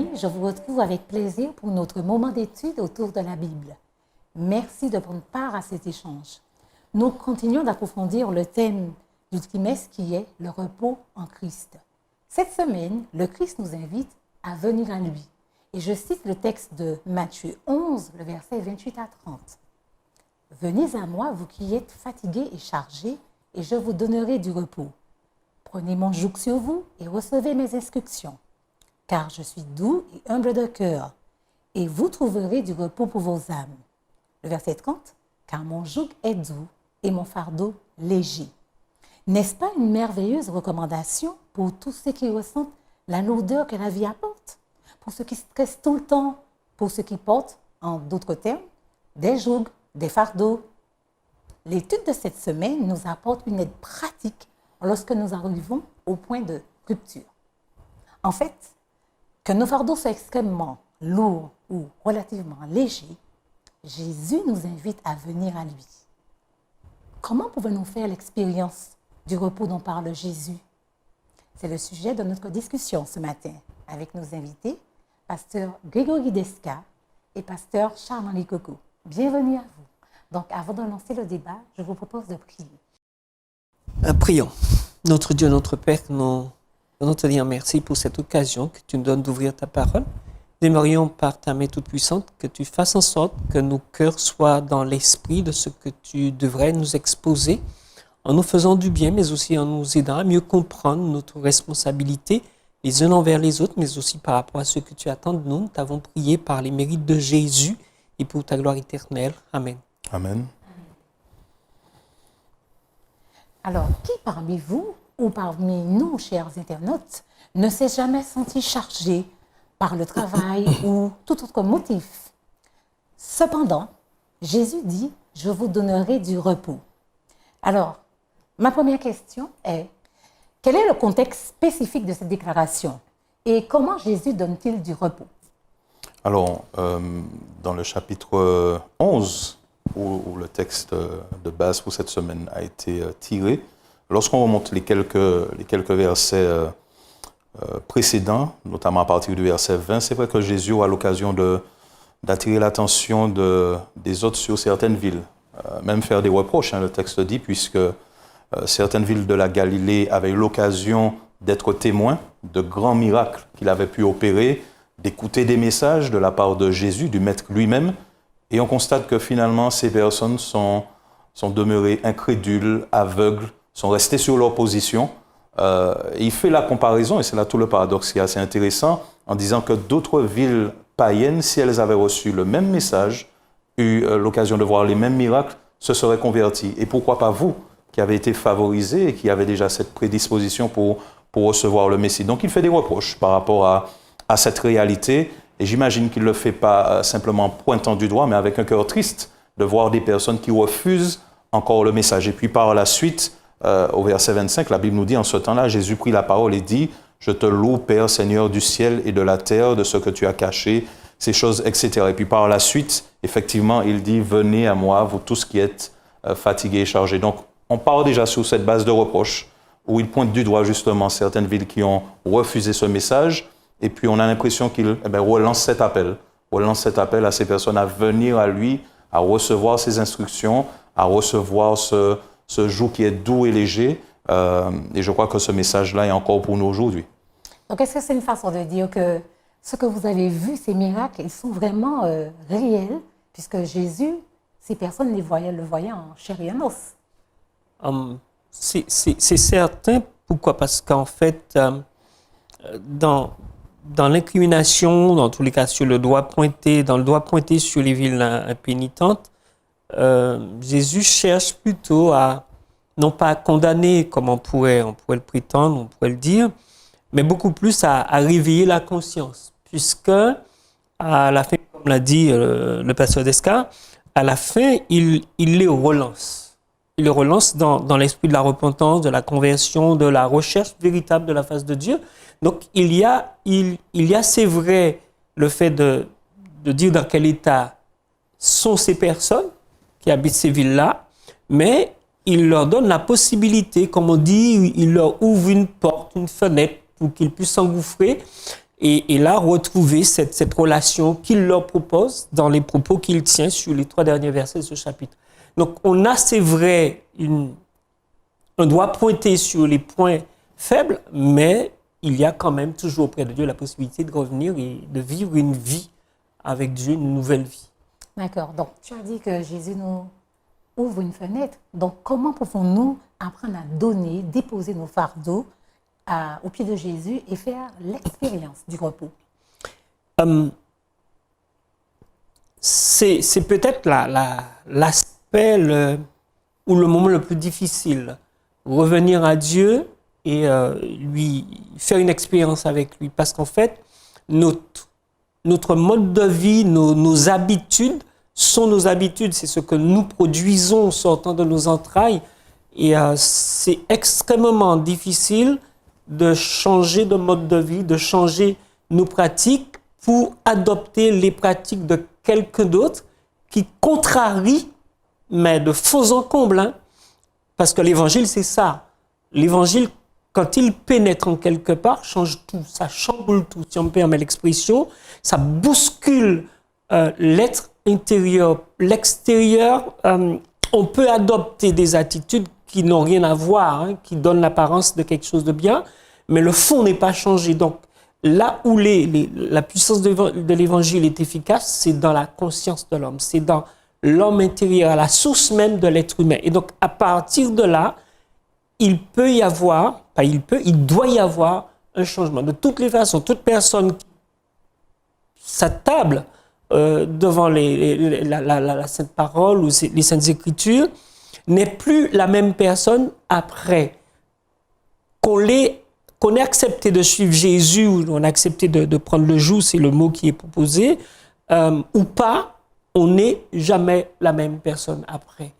amis, je vous retrouve avec plaisir pour notre moment d'étude autour de la Bible. Merci de prendre part à cet échange. Nous continuons d'approfondir le thème du trimestre qui est le repos en Christ. Cette semaine, le Christ nous invite à venir à lui. Et je cite le texte de Matthieu 11, le verset 28 à 30. « Venez à moi, vous qui êtes fatigués et chargés, et je vous donnerai du repos. Prenez mon joug sur vous et recevez mes instructions. Car je suis doux et humble de cœur, et vous trouverez du repos pour vos âmes. » Le verset 30. « Car mon joug est doux et mon fardeau léger. » N'est-ce pas une merveilleuse recommandation pour tous ceux qui ressentent la lourdeur que la vie apporte? Pour ceux qui stressent tout le temps, pour ceux qui portent, en d'autres termes, des jougs, des fardeaux. L'étude de cette semaine nous apporte une aide pratique lorsque nous arrivons au point de rupture. En fait, que nos fardeaux soient extrêmement lourds ou relativement légers, Jésus nous invite à venir à lui. Comment pouvons-nous faire l'expérience du repos dont parle Jésus? C'est le sujet de notre discussion ce matin avec nos invités, pasteur Grégory Desca et pasteur Charles-Henri Coco. Bienvenue à vous. Donc, avant de lancer le débat, je vous propose de prier. Prions. Notre Dieu, notre Père, nous voulons te dire merci pour cette occasion que tu nous donnes d'ouvrir ta parole. Nous aimerions par ta main toute puissante que tu fasses en sorte que nos cœurs soient dans l'esprit de ce que tu devrais nous exposer, en nous faisant du bien, mais aussi en nous aidant à mieux comprendre notre responsabilité les uns envers les autres, mais aussi par rapport à ce que tu attends de nous. Nous t'avons prié par les mérites de Jésus et pour ta gloire éternelle. Amen. Amen. Alors, qui parmi vous ou parmi nous, chers internautes, ne s'est jamais senti chargé par le travail ou tout autre motif? Cependant, Jésus dit « Je vous donnerai du repos ». Alors, ma première question est, quel est le contexte spécifique de cette déclaration et comment Jésus donne-t-il du repos? Alors, dans le chapitre 11, où le texte de base pour cette semaine a été tiré, lorsqu'on remonte les quelques versets précédents, notamment à partir du verset 20, c'est vrai que Jésus a l'occasion d'attirer l'attention des autres sur certaines villes, même faire des reproches, le texte dit, puisque certaines villes de la Galilée avaient eu l'occasion d'être témoins de grands miracles qu'il avait pu opérer, d'écouter des messages de la part de Jésus, du Maître lui-même, et on constate que finalement ces personnes sont demeurées incrédules, aveugles, sont restées sur leur position. Il fait la comparaison, et c'est là tout le paradoxe qui est assez intéressant, en disant que d'autres villes païennes, si elles avaient reçu le même message, eu l'occasion de voir les mêmes miracles, se seraient converties. Et pourquoi pas vous, qui avez été favorisés et qui avez déjà cette prédisposition pour recevoir le Messie. Donc il fait des reproches par rapport à cette réalité, et j'imagine qu'il ne le fait pas simplement pointant du doigt, mais avec un cœur triste de voir des personnes qui refusent encore le message. Et puis par la suite, au verset 25, la Bible nous dit, en ce temps-là, Jésus prit la parole et dit « Je te loue, Père, Seigneur du ciel et de la terre, de ce que tu as caché, ces choses, etc. » Et puis par la suite, effectivement, il dit « Venez à moi, vous tous qui êtes fatigués et chargés. » Donc, on part déjà sur cette base de reproche, où il pointe du doigt justement certaines villes qui ont refusé ce message, et puis on a l'impression qu'il relance cet appel à ces personnes à venir à lui, à recevoir ses instructions, à recevoir ce joug qui est doux et léger, et je crois que ce message-là est encore pour nous aujourd'hui. Donc, est-ce que c'est une façon de dire que ce que vous avez vu, ces miracles, ils sont vraiment réels, puisque Jésus, ces personnes le voyaient en chair et en os? C'est certain. Pourquoi? Parce qu'en fait, dans l'incrimination, dans tous les cas sur le doigt pointé, sur les villes impénitentes, Jésus cherche plutôt à, non pas à condamner comme on pourrait le prétendre, on pourrait le dire, mais beaucoup plus à réveiller la conscience. Puisque, à la fin, comme l'a dit le pasteur Desca, à la fin, il les relance. Il le relance dans l'esprit de la repentance, de la conversion, de la recherche véritable de la face de Dieu. Donc, il y a c'est vrai, le fait de dire dans quel état sont ces personnes qui habitent ces villes-là, mais il leur donne la possibilité, comme on dit, il leur ouvre une porte, une fenêtre pour qu'ils puissent s'engouffrer et là retrouver cette relation qu'il leur propose dans les propos qu'il tient sur les 3 derniers versets de ce chapitre. Donc on a, c'est vrai, on doit pointer sur les points faibles, mais il y a quand même toujours auprès de Dieu la possibilité de revenir et de vivre une vie avec Dieu, une nouvelle vie. D'accord. Donc, tu as dit que Jésus nous ouvre une fenêtre. Donc, comment pouvons-nous apprendre à donner, déposer nos fardeaux au pied de Jésus et faire l'expérience du repos? C'est peut-être l'aspect ou le moment le plus difficile. Revenir à Dieu et lui faire une expérience avec lui. Parce qu'en fait, notre mode de vie, nos habitudes sont nos habitudes. C'est ce que nous produisons en sortant de nos entrailles. Et c'est extrêmement difficile de changer de mode de vie, de changer nos pratiques pour adopter les pratiques de quelqu'un d'autre qui contrarie, mais de faux en comble. Hein? Parce que l'évangile, c'est ça. L'évangile, quand il pénètre en quelque part, change tout, ça chamboule tout, si on me permet l'expression, ça bouscule l'être intérieur. L'extérieur, on peut adopter des attitudes qui n'ont rien à voir, hein, qui donnent l'apparence de quelque chose de bien, mais le fond n'est pas changé. Donc, là où la puissance de l'évangile est efficace, c'est dans la conscience de l'homme, c'est dans l'homme intérieur, à la source même de l'être humain. Et donc, à partir de là, il doit y avoir un changement. De toutes les façons, toute personne qui s'attable devant la Sainte Parole ou les Saintes Écritures n'est plus la même personne après. Qu'on ait accepté de suivre Jésus ou on a accepté de prendre le joug, c'est le mot qui est proposé, ou pas, on n'est jamais la même personne après.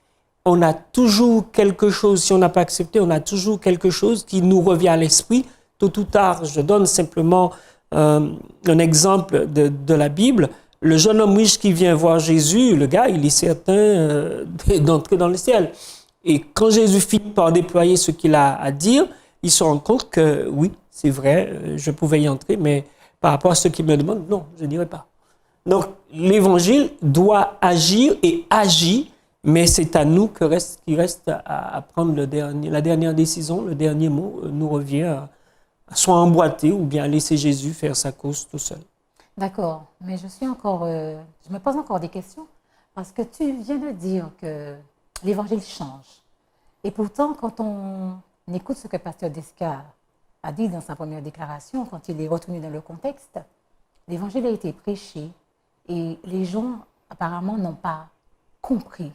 On a toujours quelque chose, si on n'a pas accepté, on a toujours quelque chose qui nous revient à l'esprit, tôt ou tard. Je donne simplement un exemple de la Bible. Le jeune homme riche qui vient voir Jésus, le gars, il est certain d'entrer dans le ciel. Et quand Jésus finit par déployer ce qu'il a à dire, il se rend compte que oui, c'est vrai, je pouvais y entrer, mais par rapport à ce qu'il me demande, non, je n'irai pas. Donc, l'évangile doit agir et agit, mais c'est à nous qu'il reste à prendre la dernière décision, le dernier mot nous revient à soit emboîter ou bien laisser Jésus faire sa cause tout seul. D'accord, mais je me pose encore des questions parce que tu viens de dire que l'évangile change. Et pourtant, quand on écoute ce que Pasteur Desca a dit dans sa première déclaration, quand il est retenu dans le contexte, l'évangile a été prêché et les gens apparemment n'ont pas compris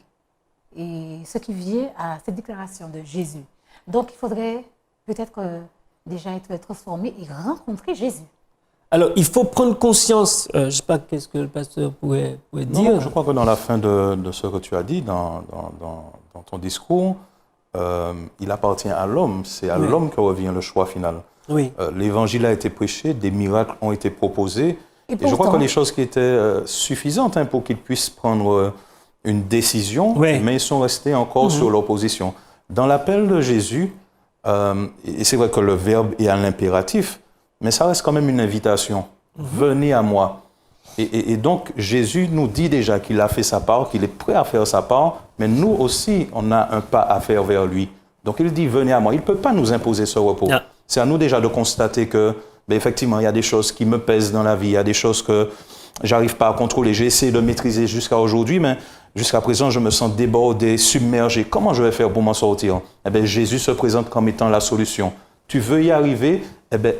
et ce qui vient à cette déclaration de Jésus. Donc, il faudrait peut-être déjà être transformé et rencontrer Jésus. Alors, il faut prendre conscience, je ne sais pas qu'est-ce que le pasteur pourrait dire. Non, je crois que dans la fin de ce que tu as dit, dans ton discours, il appartient à l'homme, c'est à l'homme que revient le choix final. Oui. L'évangile a été prêché, des miracles ont été proposés, et je crois que des choses qui étaient suffisantes pour qu'ils puissent prendre une décision, mais ils sont restés encore sur l'opposition. Dans l'appel de Jésus, et c'est vrai que le verbe est à l'impératif, mais ça reste quand même une invitation. Venez à moi. Et donc, Jésus nous dit déjà qu'il a fait sa part, qu'il est prêt à faire sa part, mais nous aussi, on a un pas à faire vers lui. Donc, il dit, venez à moi. Il ne peut pas nous imposer ce repos. Ah. C'est à nous déjà de constater que, effectivement, il y a des choses qui me pèsent dans la vie, il y a des choses que je n'arrive pas à contrôler. J'ai essayé de maîtriser jusqu'à aujourd'hui, mais jusqu'à présent, je me sens débordé, submergé. Comment je vais faire pour m'en sortir? Jésus se présente comme étant la solution. Tu veux y arriver?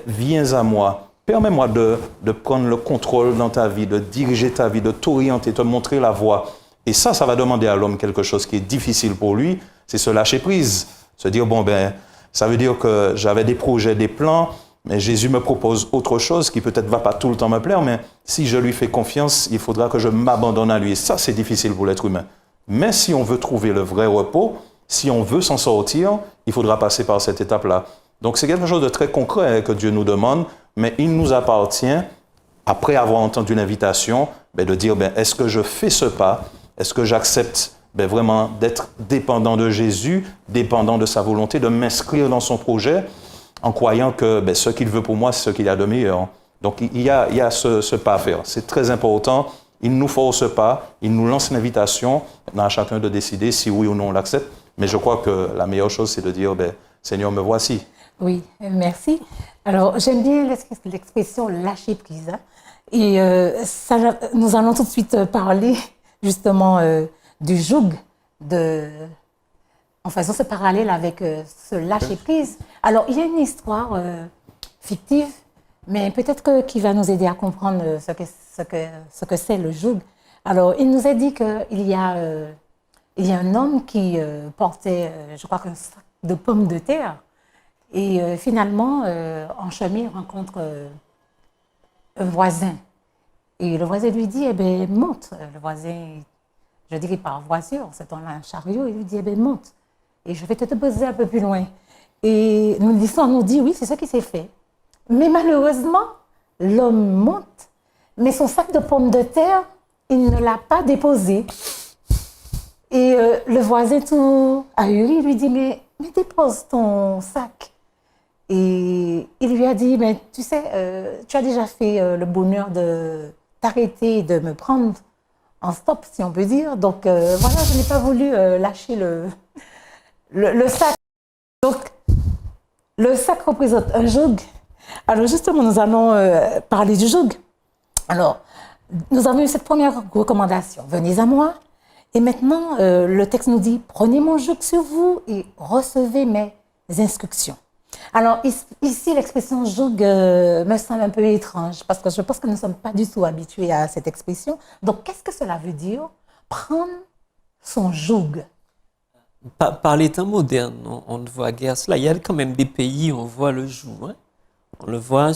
Viens à moi. Permets-moi de prendre le contrôle dans ta vie, de diriger ta vie, de t'orienter, de te montrer la voie. Et ça va demander à l'homme quelque chose qui est difficile pour lui, c'est se lâcher prise. Se dire, ça veut dire que j'avais des projets, des plans, mais Jésus me propose autre chose qui peut-être ne va pas tout le temps me plaire, mais si je lui fais confiance, il faudra que je m'abandonne à lui. Et ça, c'est difficile pour l'être humain. Mais si on veut trouver le vrai repos, si on veut s'en sortir, il faudra passer par cette étape-là. Donc, c'est quelque chose de très concret que Dieu nous demande, mais il nous appartient, après avoir entendu l'invitation, de dire, est-ce que je fais ce pas? Est-ce que j'accepte vraiment d'être dépendant de Jésus, dépendant de sa volonté, de m'inscrire dans son projet, en croyant que ce qu'il veut pour moi, c'est ce qu'il y a de meilleur. Donc il y a ce pas à faire. C'est très important. Il ne nous force pas, il nous lance une invitation. Maintenant, à chacun de décider si oui ou non on l'accepte. Mais je crois que la meilleure chose, c'est de dire, Seigneur, me voici. Oui, merci. Alors, j'aime bien l'expression lâcher prise. Hein. Et nous allons tout de suite parler justement du joug, en faisant ce parallèle avec ce lâcher prise. Alors, il y a une histoire fictive, mais peut-être qui va nous aider à comprendre ce que c'est le joug. Alors, il nous a dit qu'il y a un homme qui portait, je crois, un sac de pommes de terre. Et finalement, en chemin, il rencontre un voisin. Et le voisin lui dit, monte. Le voisin, je dirais par voiture, c'est un chariot, il lui dit, monte. Et je vais te poser un peu plus loin. Et l'histoire nous dit, oui, c'est ce qui s'est fait. Mais malheureusement, l'homme monte, mais son sac de pommes de terre, il ne l'a pas déposé. Et le voisin tout ahuri lui dit, mais dépose ton sac. Et il lui a dit, mais tu sais, tu as déjà fait le bonheur de t'arrêter et de me prendre en stop, si on peut dire. Donc voilà, je n'ai pas voulu lâcher le sac. Donc, le sac représente un joug. Alors justement, nous allons parler du joug. Alors, nous avons eu cette première recommandation. Venez à moi. Et maintenant, le texte nous dit, prenez mon joug sur vous et recevez mes instructions. Alors ici, l'expression joug me semble un peu étrange parce que je pense que nous ne sommes pas du tout habitués à cette expression. Donc, qu'est-ce que cela veut dire, prendre son joug? Par les temps modernes, on ne voit guère cela. Il y a quand même des pays où on voit le joug. Hein. On le voit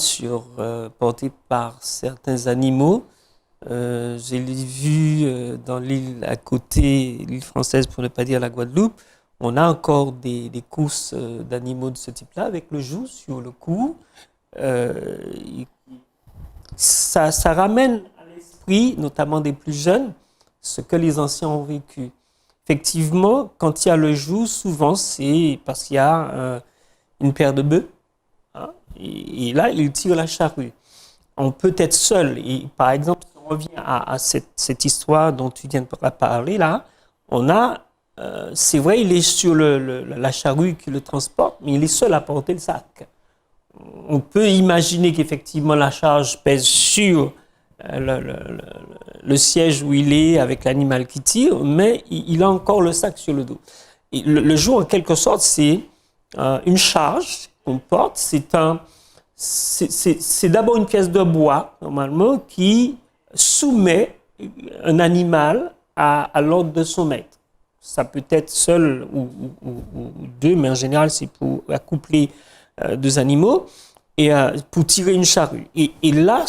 porté par certains animaux. J'ai vu dans l'île à côté, l'île française pour ne pas dire la Guadeloupe, on a encore des courses d'animaux de ce type-là avec le joug sur le cou. Ça ramène à l'esprit, notamment des plus jeunes, ce que les anciens ont vécu. Effectivement, quand il y a le joug, souvent c'est parce qu'il y a une paire de bœufs. Hein, et là, ils tirent la charrue. On peut être seul. Et par exemple, si on revient à cette histoire dont tu viens de parler là, on a, c'est vrai, il est sur la charrue qui le transporte, mais il est seul à porter le sac. On peut imaginer qu'effectivement la charge pèse sur le siège où il est avec l'animal qui tire, mais il a encore le sac sur le dos. Et le joug, en quelque sorte, c'est une charge qu'on porte. C'est d'abord une pièce de bois, normalement, qui soumet un animal à l'ordre de son maître. Ça peut être seul ou deux, mais en général, c'est pour accoupler deux animaux et pour tirer une charrue. Et là,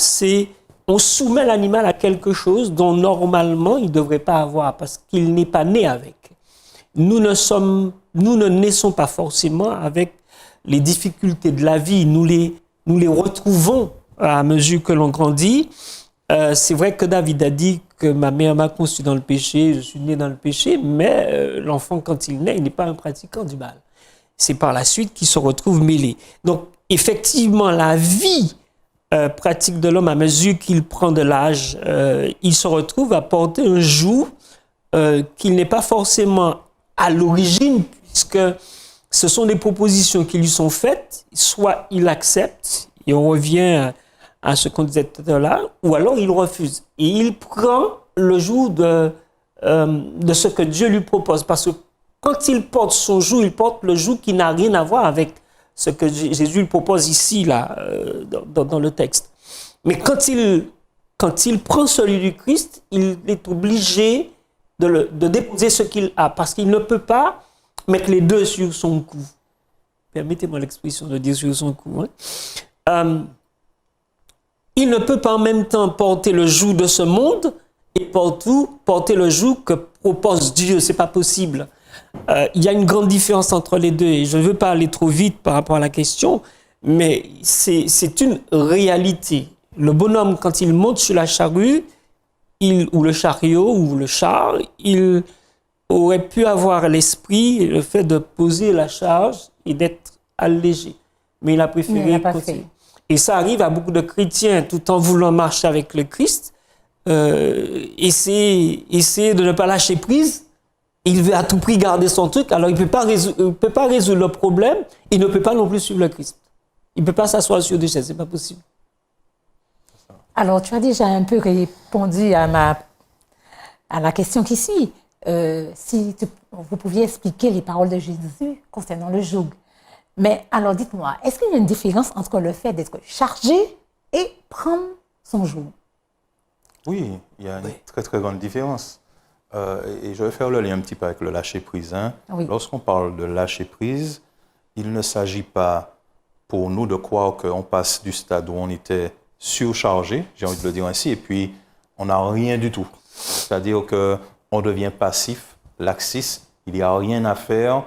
on soumet l'animal à quelque chose dont normalement, il ne devrait pas avoir parce qu'il n'est pas né avec. Nous ne naissons pas forcément avec les difficultés de la vie. Nous les retrouvons à mesure que l'on grandit. C'est vrai que David a dit que ma mère m'a conçu dans le péché, je suis né dans le péché, mais l'enfant, quand il naît, il n'est pas un pratiquant du mal. C'est par la suite qu'il se retrouve mêlé. Donc, effectivement, la vie pratique de l'homme, à mesure qu'il prend de l'âge, il se retrouve à porter un joug qu'il n'est pas forcément à l'origine, puisque ce sont des propositions qui lui sont faites, soit il accepte, et on revient à ce qu'on disait tout à l'heure, ou alors il refuse. Et il prend le joug de ce que Dieu lui propose. Parce que quand il porte son joug, il porte le joug qui n'a rien à voir avec ce que Jésus lui propose ici, là, dans le texte. Mais quand il prend celui du Christ, il est obligé de déposer ce qu'il a, parce qu'il ne peut pas mettre les deux sur son cou. Permettez-moi l'expression de dire sur son cou. Hein. Il ne peut pas en même temps porter le joug de ce monde et porter le joug que propose Dieu. C'est pas possible. Il y a une grande différence entre les deux et je ne veux pas aller trop vite par rapport à la question, mais c'est une réalité. Le bonhomme, quand il monte sur la charrue, ou le chariot, ou le char, il aurait pu avoir l'esprit, le fait de poser la charge et d'être allégé. Mais il a préféré continuer. Et ça arrive à beaucoup de chrétiens, tout en voulant marcher avec le Christ, essayer de ne pas lâcher prise. Il veut à tout prix garder son truc, alors il ne peut pas résoudre le problème, il ne peut pas non plus suivre le Christ. Il ne peut pas s'asseoir sur des chaises, ce n'est pas possible. Alors, tu as déjà un peu répondu à la question qui suit. Vous pouviez expliquer les paroles de Jésus concernant le joug. Mais alors, dites-moi, est-ce qu'il y a une différence entre le fait d'être chargé et prendre son joug? Oui, il y a une très très grande différence. Et je vais faire le lien un petit peu avec le lâcher-prise. Oui. Lorsqu'on parle de lâcher-prise, il ne s'agit pas pour nous de croire qu'on passe du stade où on était surchargé, j'ai envie de le dire ainsi, et puis on n'a rien du tout. C'est-à-dire qu'on devient passif, laxiste, il n'y a rien à faire,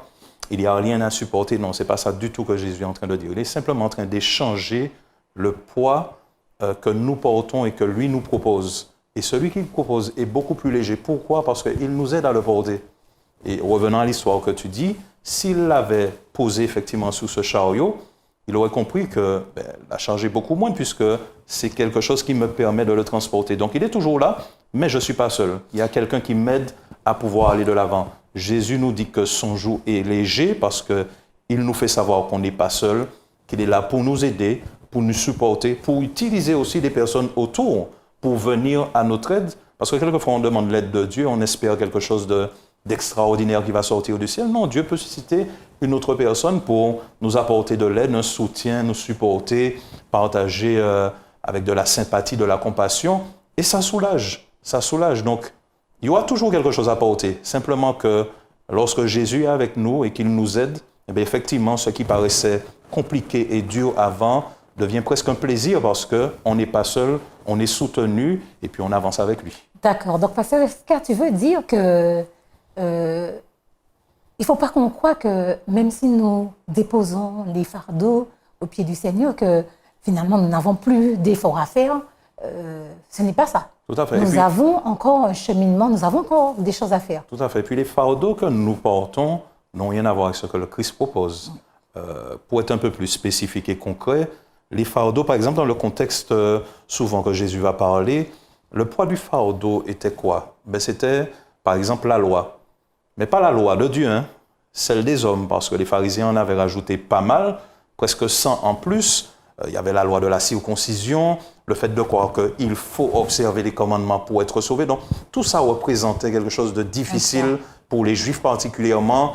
il n'y a rien à supporter. Non, ce n'est pas ça du tout que Jésus est en train de dire. Il est simplement en train d'échanger le poids que nous portons et que lui nous propose. Et celui qu'il propose est beaucoup plus léger. Pourquoi? Parce qu'il nous aide à le porter. Et revenant à l'histoire que tu dis, s'il l'avait posé effectivement sous ce chariot, il aurait compris que la charge est beaucoup moins puisque c'est quelque chose qui me permet de le transporter. Donc il est toujours là, mais je ne suis pas seul. Il y a quelqu'un qui m'aide à pouvoir aller de l'avant. Jésus nous dit que son joug est léger parce qu'il nous fait savoir qu'on n'est pas seul, qu'il est là pour nous aider, pour nous supporter, pour utiliser aussi les personnes autour pour venir à notre aide. Parce que quelquefois on demande l'aide de Dieu, on espère quelque chose d'extraordinaire qui va sortir du ciel. Non, Dieu peut susciter une autre personne pour nous apporter de l'aide, un soutien, nous supporter, partager avec de la sympathie, de la compassion. Et ça soulage, ça soulage. Donc, il y aura toujours quelque chose à apporter. Simplement que lorsque Jésus est avec nous et qu'il nous aide, eh bien, effectivement, ce qui paraissait compliqué et dur avant devient presque un plaisir parce qu'on n'est pas seul, on est soutenu et puis on avance avec lui. D'accord. Donc, Pasteur Esca, tu veux dire que il ne faut pas qu'on croie que même si nous déposons les fardeaux au pied du Seigneur, que finalement nous n'avons plus d'efforts à faire. Ce n'est pas ça. Tout à fait. Nous avons encore un cheminement, nous avons encore des choses à faire. Tout à fait. Et puis les fardeaux que nous portons n'ont rien à voir avec ce que le Christ propose. Pour être un peu plus spécifique et concret, les fardeaux, par exemple, dans le contexte souvent que Jésus va parler, le poids du fardeau était quoi? C'était, par exemple, la loi. Mais pas la loi de Dieu, celle des hommes, parce que les pharisiens en avaient rajouté pas mal, presque 100 en plus. Il y avait la loi de la circoncision, le fait de croire qu'il faut observer les commandements pour être sauvé. Donc, tout ça représentait quelque chose de difficile pour les Juifs particulièrement,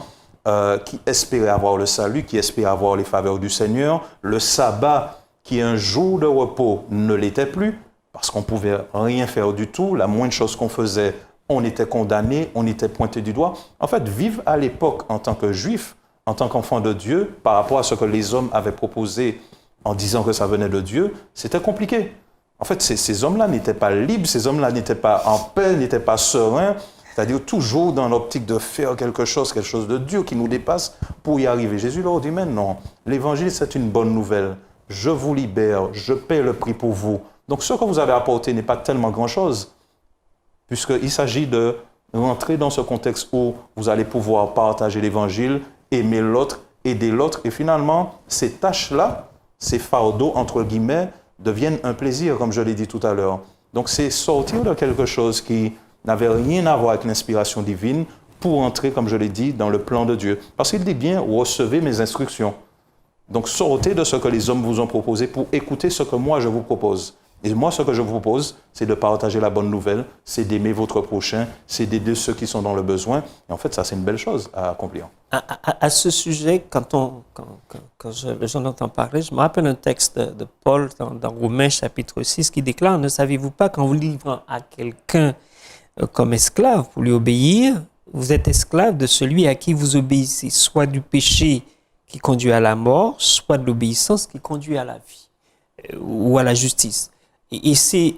qui espéraient avoir le salut, qui espéraient avoir les faveurs du Seigneur. Le sabbat, qui est un jour de repos, ne l'était plus, parce qu'on ne pouvait rien faire du tout. La moindre chose qu'on faisait, on était condamné, on était pointé du doigt. En fait, vivre à l'époque en tant que Juif, en tant qu'enfant de Dieu, par rapport à ce que les hommes avaient proposé en disant que ça venait de Dieu, c'était compliqué. En fait, ces hommes-là n'étaient pas libres, ces hommes-là n'étaient pas en paix, n'étaient pas sereins, c'est-à-dire toujours dans l'optique de faire quelque chose de Dieu qui nous dépasse pour y arriver. Jésus leur dit, mais non, l'évangile c'est une bonne nouvelle. Je vous libère, je paie le prix pour vous. Donc ce que vous avez apporté n'est pas tellement grand-chose, puisqu'il s'agit de rentrer dans ce contexte où vous allez pouvoir partager l'évangile, aimer l'autre, aider l'autre, et finalement, ces tâches-là, ces fardeaux, entre guillemets, deviennent un plaisir, comme je l'ai dit tout à l'heure. Donc c'est sortir de quelque chose qui n'avait rien à voir avec l'inspiration divine pour entrer, comme je l'ai dit, dans le plan de Dieu. Parce qu'il dit bien, recevez mes instructions. Donc sortez de ce que les hommes vous ont proposé pour écouter ce que moi je vous propose. Et moi, ce que je vous propose, c'est de partager la bonne nouvelle, c'est d'aimer votre prochain, c'est d'aider ceux qui sont dans le besoin. Et en fait, ça, c'est une belle chose à accomplir. À ce sujet, quand j'en entends parler, je me rappelle un texte de Paul dans Romains chapitre 6 qui déclare « Ne savez-vous pas qu'en vous livrant à quelqu'un comme esclave pour lui obéir, vous êtes esclave de celui à qui vous obéissez, soit du péché qui conduit à la mort, soit de l'obéissance qui conduit à la vie ou à la justice. » Et c'est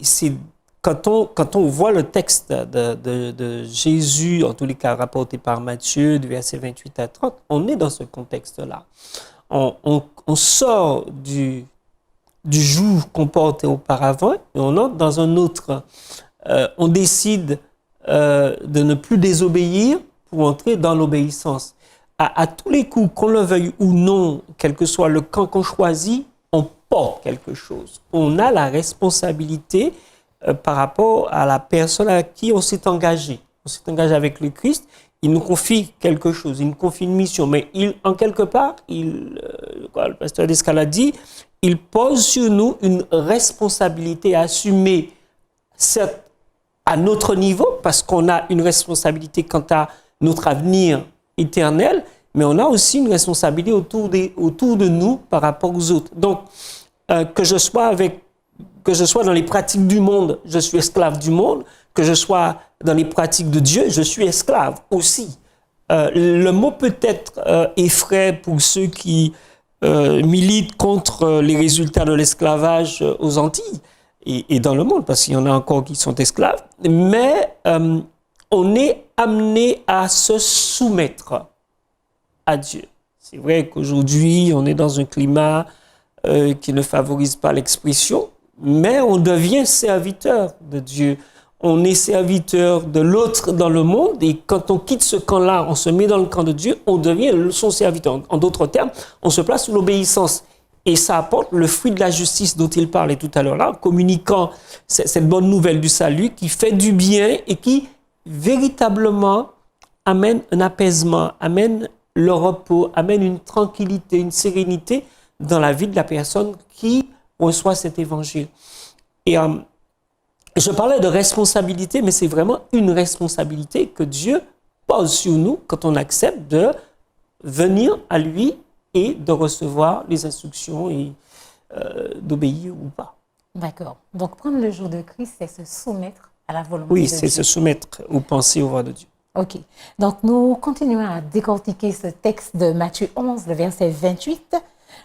quand on voit le texte de Jésus, en tous les cas rapporté par Matthieu, du verset 28 à 30, on est dans ce contexte-là. On sort du joug qu'on portait auparavant et on entre dans un autre. On décide de ne plus désobéir pour entrer dans l'obéissance. À tous les coups, qu'on le veuille ou non, quel que soit le camp qu'on choisit, on porte quelque chose. On a la responsabilité par rapport à la personne à qui on s'est engagé. On s'est engagé avec le Christ, il nous confie quelque chose, il nous confie une mission, mais en quelque part, le pasteur Descales a dit, il pose sur nous une responsabilité à assumer, certes, à notre niveau, parce qu'on a une responsabilité quant à notre avenir éternel, mais on a aussi une responsabilité autour de nous par rapport aux autres. Donc, que je sois dans les pratiques du monde, je suis esclave du monde, que je sois dans les pratiques de Dieu, je suis esclave aussi. Le mot peut-être effraie pour ceux qui militent contre les résultats de l'esclavage aux Antilles et dans le monde, parce qu'il y en a encore qui sont esclaves, mais on est amené à se soumettre à Dieu. C'est vrai qu'aujourd'hui, on est dans un climat qui ne favorise pas l'expression, mais on devient serviteur de Dieu. On est serviteur de l'autre dans le monde, et quand on quitte ce camp-là, on se met dans le camp de Dieu, on devient son serviteur. En d'autres termes, on se place sous l'obéissance. Et ça apporte le fruit de la justice dont il parlait tout à l'heure là, en communiquant cette bonne nouvelle du salut qui fait du bien et qui véritablement amène un apaisement, amène le repos, amène une tranquillité, une sérénité dans la vie de la personne qui reçoit cet évangile. Et je parlais de responsabilité, mais c'est vraiment une responsabilité que Dieu pose sur nous quand on accepte de venir à lui et de recevoir les instructions et d'obéir ou pas. D'accord. Donc, prendre le jour de Christ, c'est se soumettre à la volonté de Oui, Dieu. c'est se soumettre aux pensées, aux voix de Dieu. OK. Donc, nous continuons à décortiquer ce texte de Matthieu 11, le verset 28.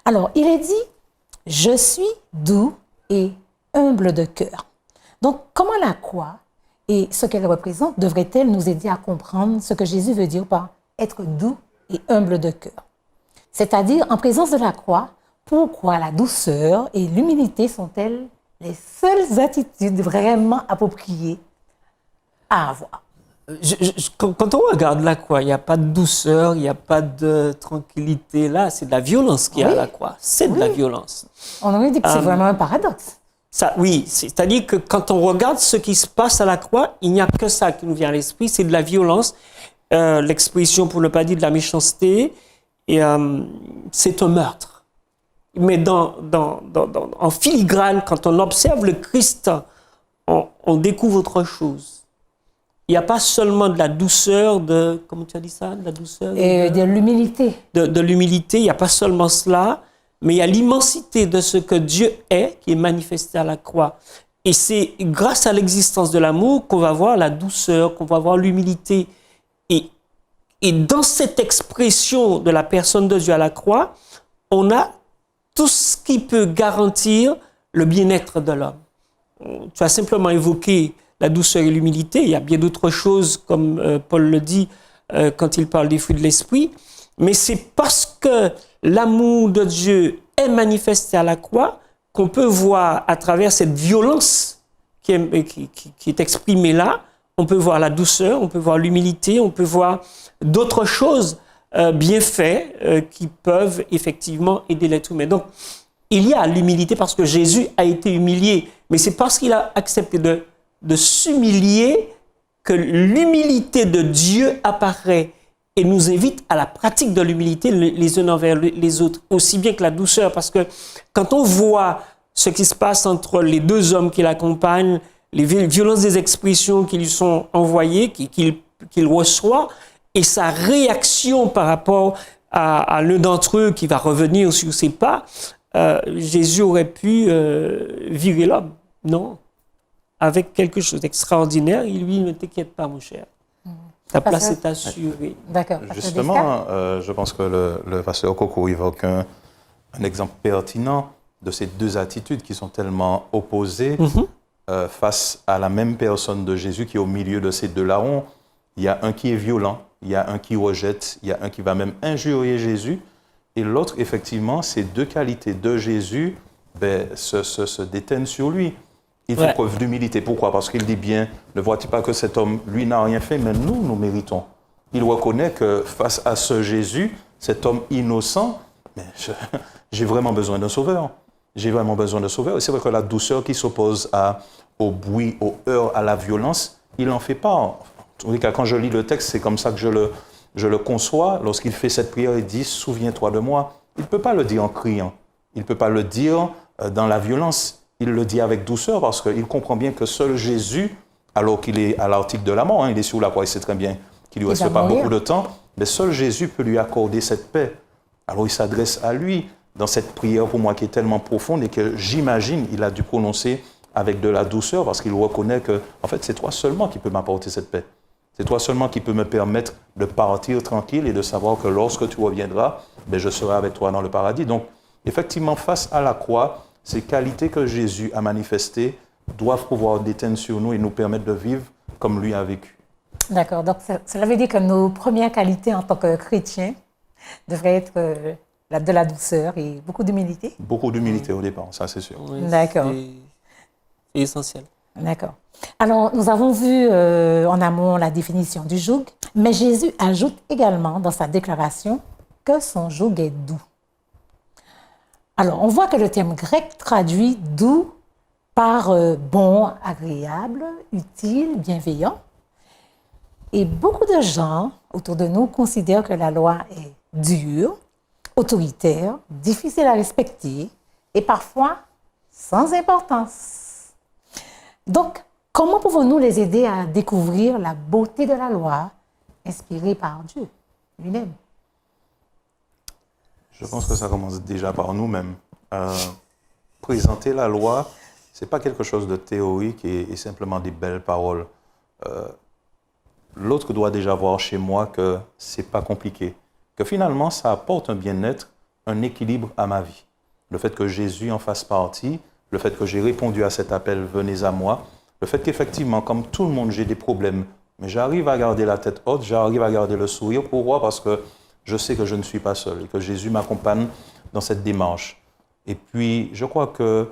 Alors, il est dit « Je suis doux et humble de cœur ». Donc, comment la croix et ce qu'elle représente devrait-elle nous aider à comprendre ce que Jésus veut dire par être doux et humble de cœur? C'est-à-dire, en présence de la croix, pourquoi la douceur et l'humilité sont-elles les seules attitudes vraiment appropriées à avoir? Quand on regarde la croix, il n'y a pas de douceur, il n'y a pas de tranquillité. Là, c'est de la violence qu'il y a à la croix. C'est de la violence. On aurait dit que c'est vraiment un paradoxe. Oui, c'est-à-dire que quand on regarde ce qui se passe à la croix, il n'y a que ça qui nous vient à l'esprit, c'est de la violence, l'expression pour ne pas dire de la méchanceté, et c'est un meurtre. Mais en filigrane, quand on observe le Christ, on découvre autre chose. Il n'y a pas seulement de la douceur, comment tu as dit ça, de la douceur et de l'humilité. De l'humilité, il n'y a pas seulement cela, mais il y a l'immensité de ce que Dieu est qui est manifesté à la croix. Et c'est grâce à l'existence de l'amour qu'on va voir la douceur, qu'on va voir l'humilité. Et dans cette expression de la personne de Dieu à la croix, on a tout ce qui peut garantir le bien-être de l'homme. Tu as simplement évoqué la douceur et l'humilité. Il y a bien d'autres choses, comme Paul le dit quand il parle des fruits de l'esprit. Mais c'est parce que l'amour de Dieu est manifesté à la croix qu'on peut voir à travers cette violence qui est exprimée là, on peut voir la douceur, on peut voir l'humilité, on peut voir d'autres choses bien faites qui peuvent effectivement aider l'être humain. Donc, il y a l'humilité parce que Jésus a été humilié, mais c'est parce qu'il a accepté de s'humilier que l'humilité de Dieu apparaît et nous invite à la pratique de l'humilité les uns envers les autres, aussi bien que la douceur, parce que quand on voit ce qui se passe entre les deux hommes qui l'accompagnent, les violences des expressions qui lui sont envoyées, qu'il reçoit, et sa réaction par rapport à l'un d'entre eux qui va revenir sur ses pas, Jésus aurait pu virer l'homme. Non. Avec quelque chose d'extraordinaire, il lui dit « Ne t'inquiète pas, mon cher. Ta place est assurée. » D'accord. Justement, je pense que le pasteur Coco évoque un exemple pertinent de ces deux attitudes qui sont tellement opposées face à la même personne de Jésus qui est au milieu de ces deux larrons. Il y a un qui est violent, il y a un qui rejette, il y a un qui va même injurier Jésus. Et l'autre, effectivement, ces deux qualités de Jésus se déteignent sur lui. Il fait preuve d'humilité. Pourquoi? Parce qu'il dit bien, ne vois-tu pas que cet homme, lui, n'a rien fait, mais nous méritons. Il reconnaît que face à ce Jésus, cet homme innocent, mais j'ai vraiment besoin d'un sauveur. j'ai vraiment besoin de sauveur. Et c'est vrai que la douceur qui s'oppose au bruit, au heurt, à la violence, il n'en fait pas. En tous les cas, quand je lis le texte, c'est comme ça que je le conçois. Lorsqu'il fait cette prière, il dit « Souviens-toi de moi ». Il ne peut pas le dire en criant. Il ne peut pas le dire dans la violence. Il le dit avec douceur parce qu'il comprend bien que seul Jésus, alors qu'il est à l'article de la mort, il est sur la croix, il sait très bien qu'il ne lui reste pas beaucoup de temps, mais seul Jésus peut lui accorder cette paix. Alors il s'adresse à lui dans cette prière pour moi qui est tellement profonde et que j'imagine il a dû prononcer avec de la douceur parce qu'il reconnaît que en fait c'est toi seulement qui peux m'apporter cette paix. C'est toi seulement qui peux me permettre de partir tranquille et de savoir que lorsque tu reviendras, je serai avec toi dans le paradis. Donc effectivement face à la croix, ces qualités que Jésus a manifestées doivent pouvoir déteindre sur nous et nous permettre de vivre comme lui a vécu. D'accord. Donc, cela veut dire que nos premières qualités en tant que chrétiens devraient être de la douceur et beaucoup d'humilité. Beaucoup d'humilité au départ, ça c'est sûr. Oui, D'accord. C'est essentiel. D'accord. Alors, nous avons vu en amont la définition du joug, mais Jésus ajoute également dans sa déclaration que son joug est doux. Alors, on voit que le terme grec traduit doux par bon, agréable, utile, bienveillant. Et beaucoup de gens autour de nous considèrent que la loi est dure, autoritaire, difficile à respecter et parfois sans importance. Donc, comment pouvons-nous les aider à découvrir la beauté de la loi inspirée par Dieu lui-même? Je pense que ça commence déjà par nous-mêmes. Présenter la loi, ce n'est pas quelque chose de théorique et simplement des belles paroles. L'autre doit déjà voir chez moi que ce n'est pas compliqué, que finalement ça apporte un bien-être, un équilibre à ma vie. Le fait que Jésus en fasse partie, le fait que j'ai répondu à cet appel « Venez à moi », le fait qu'effectivement, comme tout le monde, j'ai des problèmes, mais j'arrive à garder la tête haute, j'arrive à garder le sourire. Pourquoi? Parce que je sais que je ne suis pas seul et que Jésus m'accompagne dans cette démarche. Et puis, je crois que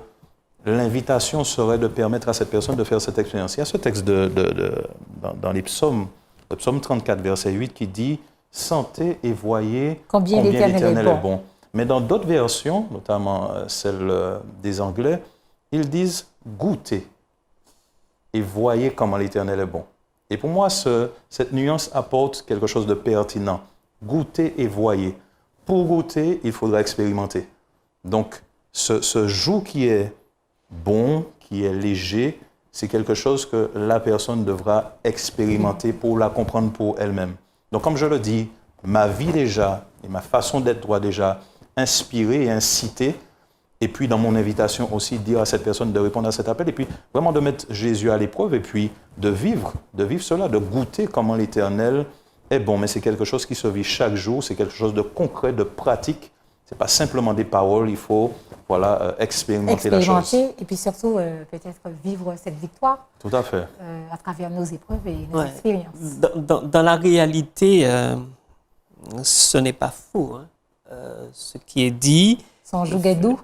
l'invitation serait de permettre à cette personne de faire cette expérience. Il y a ce texte dans les psaumes, le psaume 34, verset 8, qui dit « Sentez et voyez combien l'Éternel est bon ». Mais dans d'autres versions, notamment celle des Anglais, ils disent « Goûtez et voyez comment l'Éternel est bon ». Et pour moi, cette nuance apporte quelque chose de pertinent. Goûtez et voyez. Pour goûter, il faudra expérimenter. Donc, ce joug qui est bon, qui est léger, c'est quelque chose que la personne devra expérimenter pour la comprendre pour elle-même. Donc, comme je le dis, ma vie déjà et ma façon d'être doit déjà inspirer et inciter. Et puis, dans mon invitation aussi, dire à cette personne de répondre à cet appel et puis vraiment de mettre Jésus à l'épreuve et puis de vivre cela, de goûter comment l'Éternel est bon. Mais c'est quelque chose qui se vit chaque jour, c'est quelque chose de concret, de pratique. Ce n'est pas simplement des paroles, il faut expérimenter la chose. Et puis surtout, peut-être vivre cette victoire. Tout à fait. À travers nos épreuves et nos expériences. Dans la réalité, ce n'est pas faux. Hein. Ce qui est dit... Son joug est doux?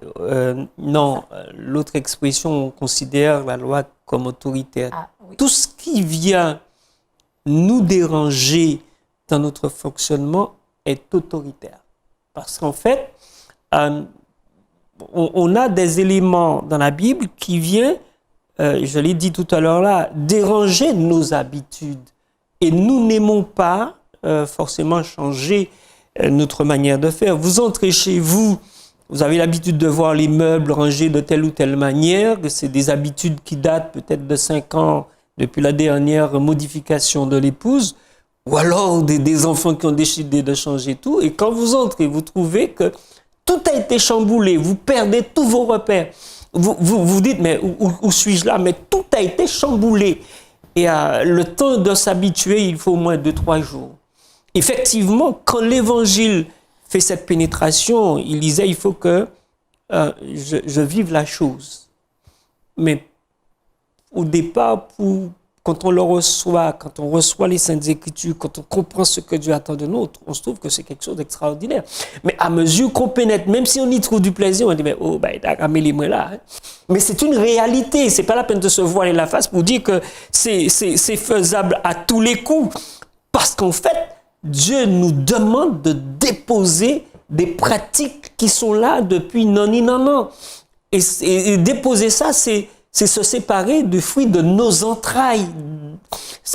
Non, l'autre expression, on considère la loi comme autoritaire. Ah, oui. Tout ce qui vient nous déranger dans notre fonctionnement est autoritaire. Parce qu'en fait, on a des éléments dans la Bible qui viennent, je l'ai dit tout à l'heure là, déranger nos habitudes. Et nous n'aimons pas forcément changer notre manière de faire. Vous entrez chez vous, vous avez l'habitude de voir les meubles rangés de telle ou telle manière, que c'est des habitudes qui datent peut-être de 5 ans depuis la dernière modification de l'épouse, ou alors des enfants qui ont décidé de changer tout. Et quand vous entrez, vous trouvez que tout a été chamboulé, vous perdez tous vos repères. Vous dites, mais où suis-je là? Mais tout a été chamboulé. Et le temps de s'habituer, il faut au moins 2-3 jours. Effectivement, quand l'Évangile fait cette pénétration, il disait, il faut que je vive la chose. Mais au départ, quand on le reçoit, quand on reçoit les Saintes Écritures, quand on comprend ce que Dieu attend de nous, on se trouve que c'est quelque chose d'extraordinaire. Mais à mesure qu'on pénètre, même si on y trouve du plaisir, on dit, mais oh, les là. Mais c'est une réalité. C'est pas la peine de se voiler la face pour dire que c'est faisable à tous les coups. Parce qu'en fait, Dieu nous demande de déposer des pratiques qui sont là depuis non. Et déposer ça, c'est se séparer du fruit de nos entrailles.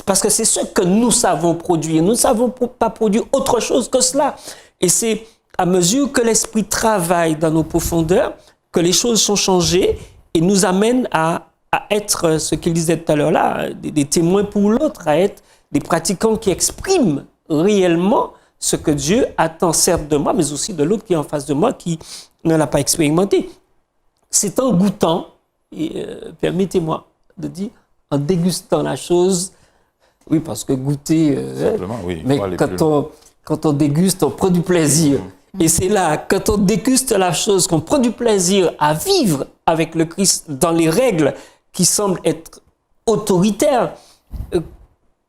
Parce que c'est ce que nous savons produire. Nous ne savons pas produire autre chose que cela. Et c'est à mesure que l'Esprit travaille dans nos profondeurs que les choses sont changées et nous amènent à être, ce qu'il disait tout à l'heure là, des témoins pour l'autre, à être des pratiquants qui expriment réellement ce que Dieu attend certes de moi, mais aussi de l'autre qui est en face de moi, qui ne l'a pas expérimenté. C'est en goûtant, et permettez-moi de dire, en dégustant la chose, oui, parce que goûter, oui, mais quand on déguste, on prend du plaisir. Et c'est là, quand on déguste la chose, qu'on prend du plaisir à vivre avec le Christ dans les règles qui semblent être autoritaires,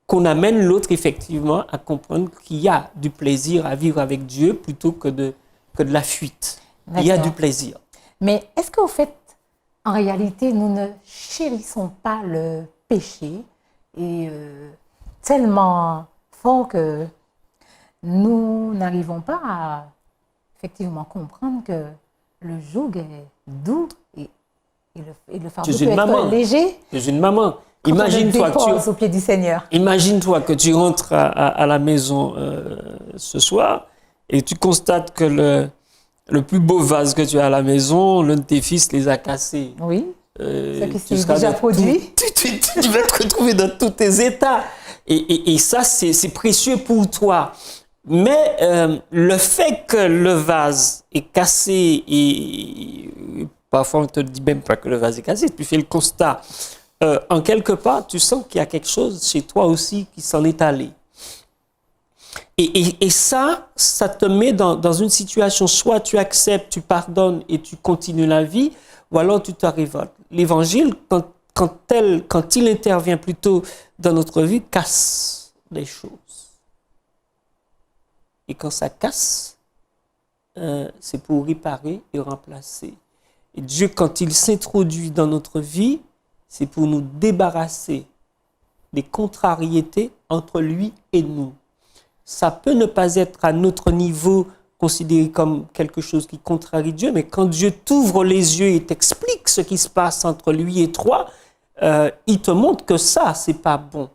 qu'on amène l'autre effectivement à comprendre qu'il y a du plaisir à vivre avec Dieu plutôt que de la fuite. Il y a du plaisir. Mais est-ce qu'au fait, en réalité, nous ne chérissons pas le péché et tellement fort que nous n'arrivons pas à effectivement comprendre que le joug est doux et le fardeau peut être léger. Tu es une maman. Imagine-toi au pied du Seigneur. Imagine-toi que tu rentres à la maison ce soir et tu constates que le plus beau vase que tu as à la maison, l'un de tes fils les a cassés. Oui, ce qui s'est déjà produit. Tu vas te retrouver dans tous tes états. Et ça, c'est précieux pour toi. Mais le fait que le vase est cassé, et parfois on te dit même pas que le vase est cassé, tu fais le constat, en quelque part, tu sens qu'il y a quelque chose chez toi aussi qui s'en est allé. Et ça te met dans une situation, soit tu acceptes, tu pardonnes et tu continues la vie, ou alors tu te révoltes. L'évangile, quand il intervient plutôt dans notre vie, casse les choses. Et quand ça casse, c'est pour réparer et remplacer. Et Dieu, quand il s'introduit dans notre vie, c'est pour nous débarrasser des contrariétés entre lui et nous. Ça peut ne pas être à notre niveau considéré comme quelque chose qui contrarie Dieu, mais quand Dieu t'ouvre les yeux et t'explique ce qui se passe entre lui et toi, il te montre que ça, c'est pas bon.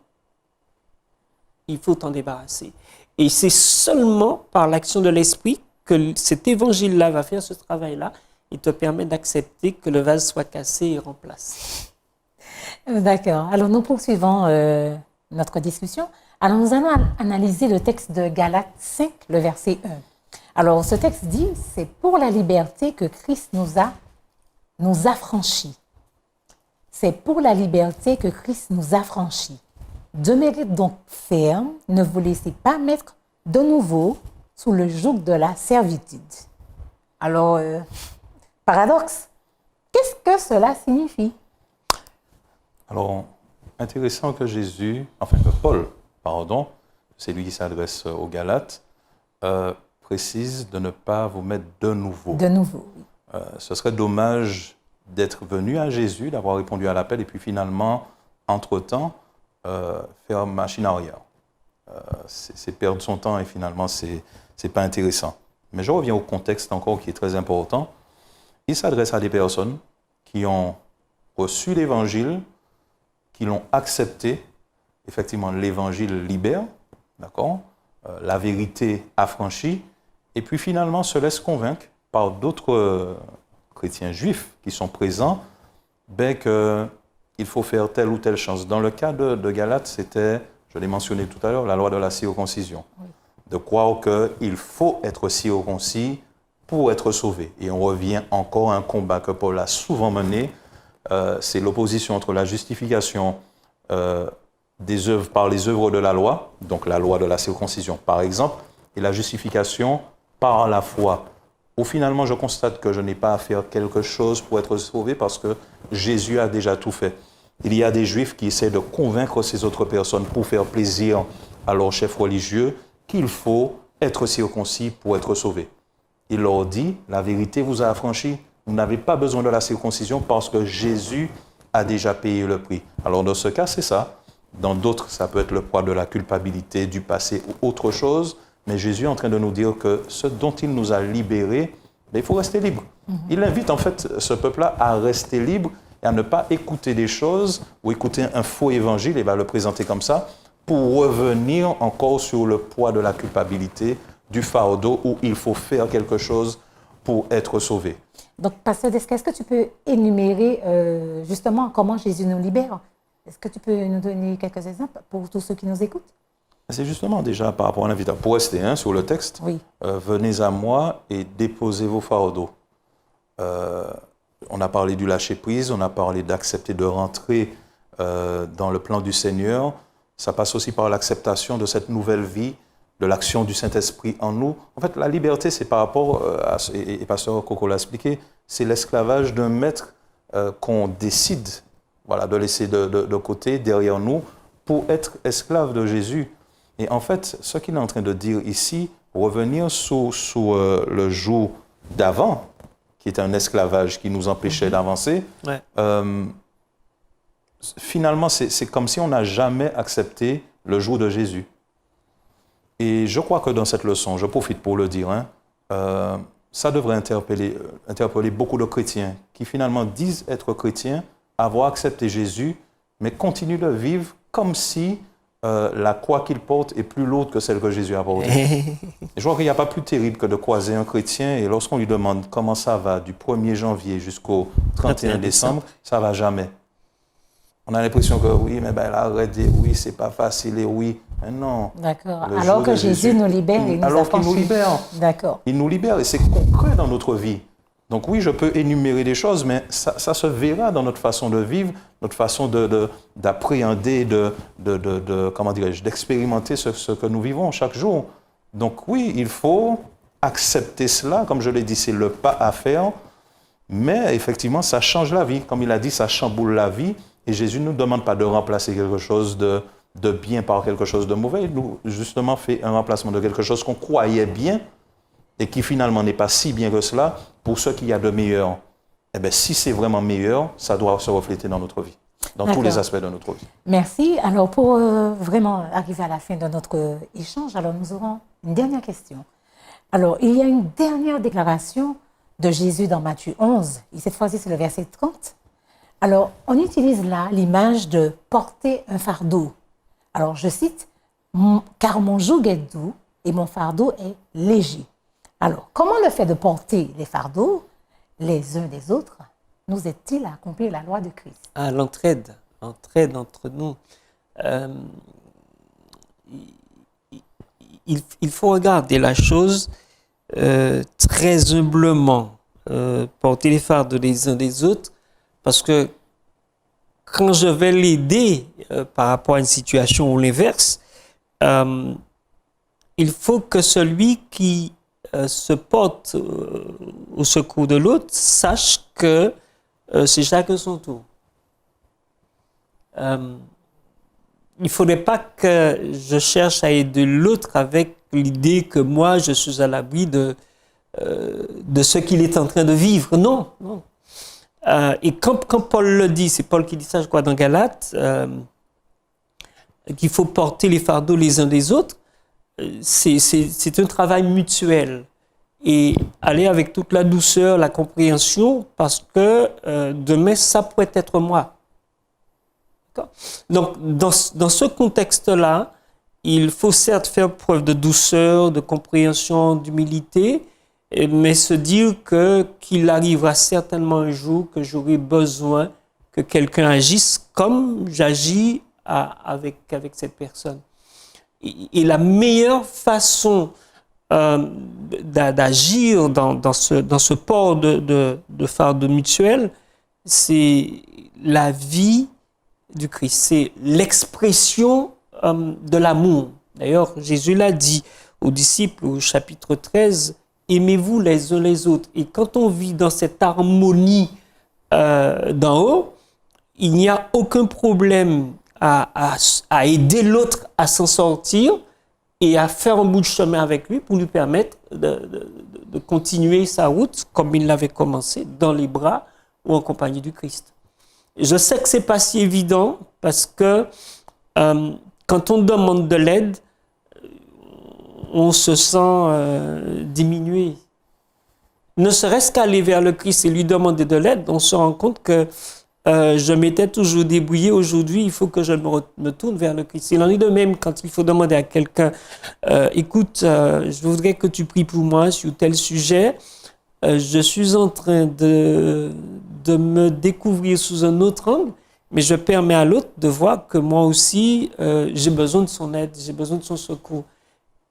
Il faut t'en débarrasser. Et c'est seulement par l'action de l'Esprit que cet évangile-là va faire ce travail-là et te permet d'accepter que le vase soit cassé et remplacé. D'accord. Alors, nous poursuivons notre discussion. Alors, nous allons analyser le texte de Galates 5, le verset 1. Alors, ce texte dit, c'est pour la liberté que Christ nous a franchis. C'est pour la liberté que Christ nous a franchis. Demeurez donc fermes, ne vous laissez pas mettre de nouveau sous le joug de la servitude. Alors, paradoxe, qu'est-ce que cela signifie? Alors, intéressant que Paul, c'est lui qui s'adresse aux Galates, précise de ne pas vous mettre de nouveau. De nouveau, oui. Ce serait dommage d'être venu à Jésus, d'avoir répondu à l'appel et puis finalement, entre-temps, faire machine arrière. C'est perdre son temps et finalement, c'est pas intéressant. Mais je reviens au contexte encore qui est très important. Il s'adresse à des personnes qui ont reçu l'Évangile, qui l'ont accepté. Effectivement, l'Évangile libère, d'accord, la vérité affranchit, et puis finalement se laisse convaincre par d'autres chrétiens juifs qui sont présents, qu'il faut faire telle ou telle chose. Dans le cas de Galates, c'était, je l'ai mentionné tout à l'heure, la loi de la circoncision. Oui. De croire qu'il faut être circoncis pour être sauvé. Et on revient encore à un combat que Paul a souvent mené, c'est l'opposition entre la justification des œuvres par les œuvres de la loi, donc la loi de la circoncision par exemple, et la justification par la foi. Où finalement je constate que je n'ai pas à faire quelque chose pour être sauvé parce que Jésus a déjà tout fait. Il y a des Juifs qui essaient de convaincre ces autres personnes pour faire plaisir à leur chef religieux qu'il faut être circoncis pour être sauvé. Il leur dit, la vérité vous a affranchi, vous n'avez pas besoin de la circoncision parce que Jésus a déjà payé le prix. Alors dans ce cas, c'est ça. Dans d'autres, ça peut être le poids de la culpabilité, du passé ou autre chose. Mais Jésus est en train de nous dire que ce dont il nous a libérés Mais il faut rester libre. Il invite en fait ce peuple-là à rester libre et à ne pas écouter des choses ou écouter un faux évangile, et va le présenter comme ça, pour revenir encore sur le poids de la culpabilité, du fardeau, où il faut faire quelque chose pour être sauvé. Donc, Pasteur Desca, est-ce que tu peux énumérer justement comment Jésus nous libère? Est-ce que tu peux nous donner quelques exemples pour tous ceux qui nous écoutent? C'est justement déjà par rapport à l'invitation. Pour rester sur le texte, Oui. Venez à moi et déposez vos fardeaux. On a parlé du lâcher-prise, on a parlé d'accepter de rentrer dans le plan du Seigneur. Ça passe aussi par l'acceptation de cette nouvelle vie, de l'action du Saint-Esprit en nous. En fait, la liberté, c'est par rapport, et Pasteur Coco l'a expliqué, c'est l'esclavage d'un maître qu'on décide de laisser de côté, derrière nous, pour être esclave de Jésus. Et en fait, ce qu'il est en train de dire ici, revenir sous le joug d'avant, qui est un esclavage qui nous empêchait d'avancer, Ouais. Finalement, c'est comme si on n'a jamais accepté le joug de Jésus. Et je crois que dans cette leçon, je profite pour le dire, ça devrait interpeller beaucoup de chrétiens qui finalement disent être chrétiens, avoir accepté Jésus, mais continuent de vivre comme si la croix qu'il porte est plus lourde que celle que Jésus a portée. Et je crois qu'il n'y a pas plus terrible que de croiser un chrétien et lorsqu'on lui demande comment ça va du 1er janvier jusqu'au 31 décembre, ça ne va jamais. On a l'impression que oui, mais ben là, arrête, oui, c'est pas facile, et oui, mais non. D'accord. Alors que Jésus nous libère et nous alors qu'il nous libère. D'accord. Il nous libère et c'est concret dans notre vie. Donc oui, je peux énumérer des choses, mais ça se verra dans notre façon de vivre, notre façon d'appréhender, comment dirais-je, d'expérimenter ce que nous vivons chaque jour. Donc oui, il faut accepter cela, comme je l'ai dit, c'est le pas à faire, mais effectivement, ça change la vie. Comme il a dit, ça chamboule la vie. Et Jésus ne nous demande pas de remplacer quelque chose de bien par quelque chose de mauvais. Il nous, justement, fait un remplacement de quelque chose qu'on croyait bien et qui finalement n'est pas si bien que cela pour ce qu'il y a de meilleur. Eh bien, si c'est vraiment meilleur, ça doit se refléter dans notre vie, dans tous les aspects de notre vie. Merci. Alors, pour vraiment arriver à la fin de notre échange, alors nous aurons une dernière question. Alors, il y a une dernière déclaration de Jésus dans Matthieu 11, et cette fois-ci, c'est le verset 30. Alors, on utilise là l'image de porter un fardeau. Alors, je cite, « Car mon joug est doux et mon fardeau est léger. » Alors, comment le fait de porter les fardeaux les uns des autres nous aide-t-il à accomplir la loi de Christ? Ah, l'entraide entre nous. Il faut regarder la chose très humblement, porter les fardeaux les uns des autres, parce que quand je vais l'aider par rapport à une situation ou l'inverse, il faut que celui qui se porte au secours de l'autre sache que c'est chacun son tour. Il ne faudrait pas que je cherche à aider l'autre avec l'idée que moi, je suis à l'abri de ce qu'il est en train de vivre. Non, non. Et quand Paul le dit, c'est Paul qui dit ça, je crois, dans Galates, qu'il faut porter les fardeaux les uns des autres, c'est un travail mutuel. Et aller avec toute la douceur, la compréhension, parce que demain, ça pourrait être moi. Donc, dans ce contexte-là, il faut certes faire preuve de douceur, de compréhension, d'humilité, mais se dire qu'il arrivera certainement un jour que j'aurai besoin que quelqu'un agisse comme j'agis avec cette personne. Et la meilleure façon d'agir dans ce port de fardeau mutuel, c'est la vie du Christ, c'est l'expression de l'amour. D'ailleurs, Jésus l'a dit aux disciples au chapitre 13, « Aimez-vous les uns les autres ». Et quand on vit dans cette harmonie d'en haut, il n'y a aucun problème à aider l'autre à s'en sortir et à faire un bout de chemin avec lui pour lui permettre de continuer sa route comme il l'avait commencé, dans les bras ou en compagnie du Christ. Je sais que ce n'est pas si évident parce que quand on demande de l'aide, on se sent diminué. ne serait-ce qu'aller vers le Christ et lui demander de l'aide, on se rend compte que je m'étais toujours débrouillé. Aujourd'hui, il faut que je me tourne vers le Christ. Il en est de même quand il faut demander à quelqu'un, écoute, je voudrais que tu pries pour moi sur tel sujet. Je suis en train de me découvrir sous un autre angle, mais je permets à l'autre de voir que moi aussi, j'ai besoin de son aide, j'ai besoin de son secours.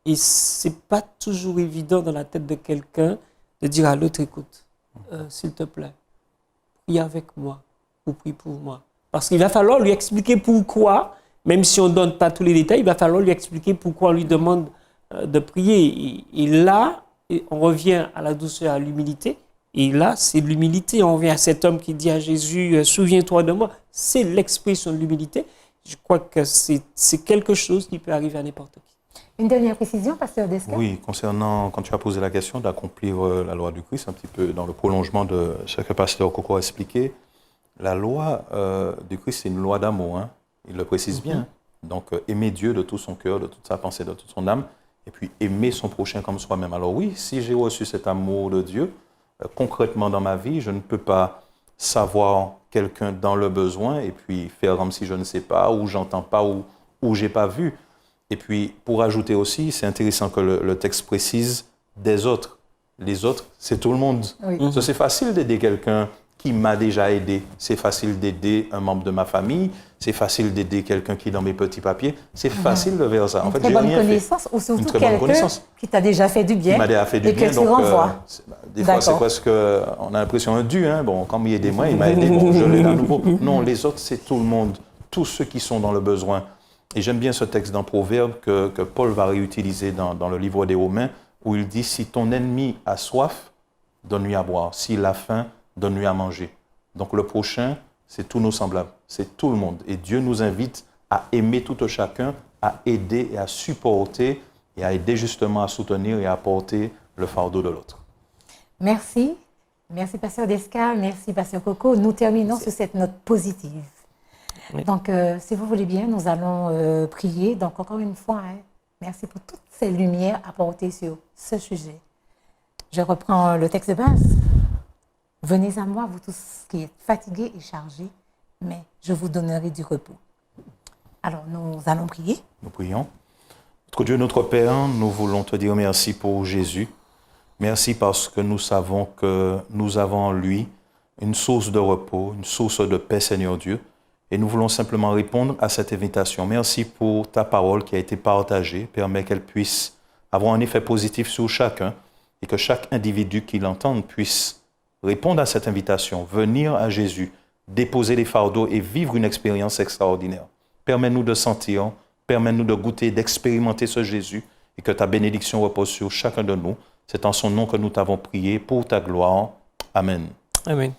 Et c'est pas toujours évident dans la tête de quelqu'un de dire à l'autre, écoute, s'il te plaît, prie avec moi ou prie pour moi. Parce qu'il va falloir lui expliquer pourquoi, même si on ne donne pas tous les détails, il va falloir lui expliquer pourquoi on lui demande de prier. Et là, on revient à la douceur, à l'humilité. Et là, c'est l'humilité. On revient à cet homme qui dit à Jésus, souviens-toi de moi. C'est l'expression de l'humilité. Je crois que c'est quelque chose qui peut arriver à n'importe qui. Une dernière précision, pasteur Desca? Oui, concernant, quand tu as posé la question d'accomplir la loi du Christ, un petit peu dans le prolongement de ce que pasteur Coco a expliqué, la loi du Christ, c'est une loi d'amour, hein. Il le précise bien. Donc, aimer Dieu de tout son cœur, de toute sa pensée, de toute son âme, et puis aimer son prochain comme soi-même. Alors oui, si j'ai reçu cet amour de Dieu, concrètement dans ma vie, je ne peux pas savoir quelqu'un dans le besoin et puis faire comme si je ne sais pas, ou j'entends pas, ou j'ai pas vu. Et puis, pour ajouter aussi, c'est intéressant que le texte précise des autres. Les autres, c'est tout le monde. Oui. Ça, c'est facile d'aider quelqu'un qui m'a déjà aidé. C'est facile d'aider un membre de ma famille. C'est facile d'aider quelqu'un qui est dans mes petits papiers. C'est facile de faire ça. En Une fait, très j'ai bonne rien fait. connaissance ou surtout Une très bonne quelqu'un connaissance. qui t'a déjà fait du bien Qui m'a déjà fait du et bien. que tu renvoies. Des fois, c'est D'accord. presque, on a l'impression un dû. Hein? Bon, quand il aidé moi, il m'a aidé. Bon, je l'ai à nouveau. Non, les autres, c'est tout le monde. Tous ceux qui sont dans le besoin. Et j'aime bien ce texte dans Proverbe que Paul va réutiliser dans le livre des Romains, où il dit, si ton ennemi a soif, donne-lui à boire. S'il a faim, donne-lui à manger. Donc le prochain, c'est tous nos semblables, c'est tout le monde. Et Dieu nous invite à aimer tout un chacun, à aider et à supporter, et à aider justement à soutenir et à porter le fardeau de l'autre. Merci. Merci, pasteur Desca. Merci, pasteur Coco. Nous terminons sur cette note positive. Oui. Donc, si vous voulez bien, nous allons prier. Donc, encore une fois, hein, merci pour toutes ces lumières apportées sur ce sujet. Je reprends le texte de base. Venez à moi, vous tous qui êtes fatigués et chargés, mais je vous donnerai du repos. Alors, nous allons prier. Nous prions. Notre Dieu, notre Père, nous voulons te dire merci pour Jésus. Merci parce que nous savons que nous avons en lui une source de repos, une source de paix, Seigneur Dieu. Et nous voulons simplement répondre à cette invitation. Merci pour ta parole qui a été partagée. Permets qu'elle puisse avoir un effet positif sur chacun et que chaque individu qui l'entende puisse répondre à cette invitation, venir à Jésus, déposer les fardeaux et vivre une expérience extraordinaire. Permets-nous de sentir, permets-nous de goûter, d'expérimenter ce Jésus et que ta bénédiction repose sur chacun de nous. C'est en son nom que nous t'avons prié pour ta gloire. Amen. Amen.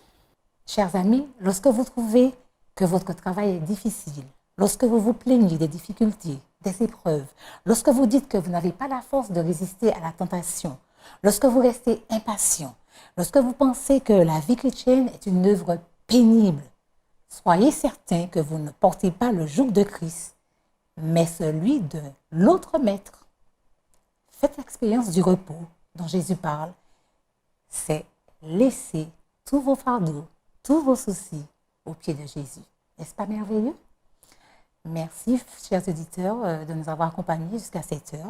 Chers amis, lorsque vous trouvez que votre travail est difficile, lorsque vous vous plaignez des difficultés, des épreuves, lorsque vous dites que vous n'avez pas la force de résister à la tentation, lorsque vous restez impatient, lorsque vous pensez que la vie chrétienne est une œuvre pénible, soyez certains que vous ne portez pas le joug de Christ, mais celui de l'autre maître. Faites l'expérience du repos dont Jésus parle. C'est laisser tous vos fardeaux, tous vos soucis aux pieds de Jésus. N'est-ce pas merveilleux? Merci, chers auditeurs, de nous avoir accompagnés jusqu'à cette heure.